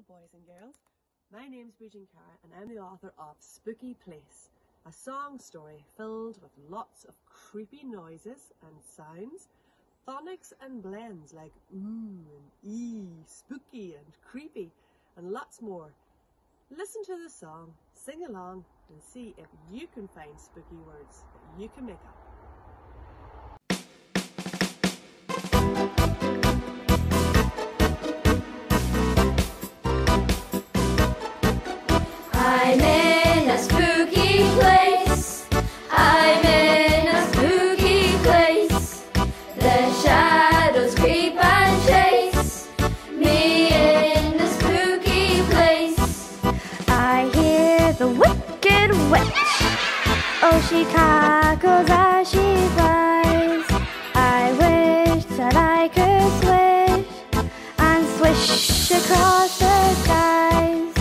boys and girls. My name's Bridget Carr and I'm the author of Spooky Place, a song story filled with lots of creepy noises and sounds, phonics and blends like and spooky and creepy, and lots more. Listen to the song, sing along, and see if you can find spooky words that you can make up. I'm in a spooky place. I'm in a spooky place. The shadows creep and chase me in a spooky place. I hear the wicked witch. Oh, she cackles as she flies. I wish that I could swish and swish across the skies.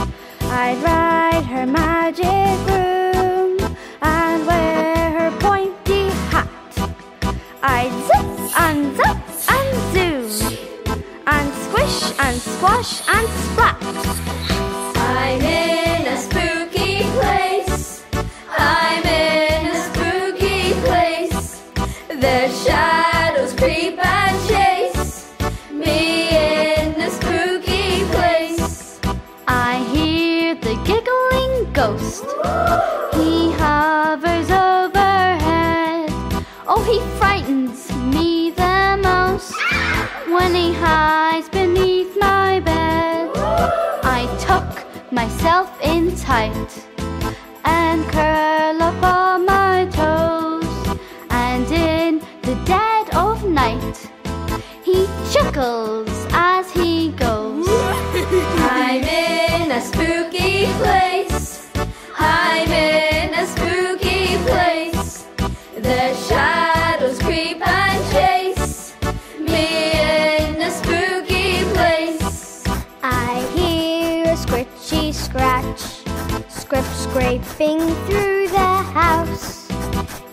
I'd ride her magic broom and wear her pointy hat. I'd zip and zap and zoom and squish and squash and splat. I'm in a spooky place. I'm in a spooky place. The shadows creep and chase me in a spooky place. I hear the giggling ghost. He hovers overhead. Oh, he frightens me the most when he hides beneath my bed. I tuck myself in tight and curl up on my toes, and in the dead of night he chuckles as he goes. I'm in a spooky place. I'm in a spooky place. The shadows creep and chase me in a spooky place. I hear a scritchy scratch, scraping through the house.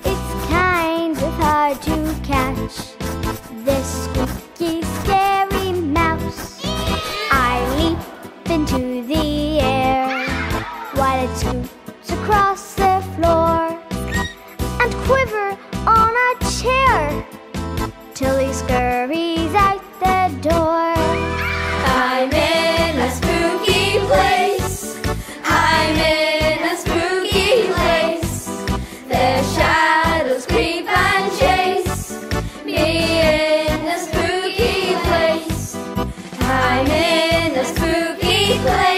It's kind of hard to catch this squeaky, scary mouse. I leap into the air while it scoots across the floor and quiver on a chair till he scurries out the door. I'm in a spooky place. I'm in a spooky place. The shadows creep and chase me in a spooky place. I'm in a spooky place.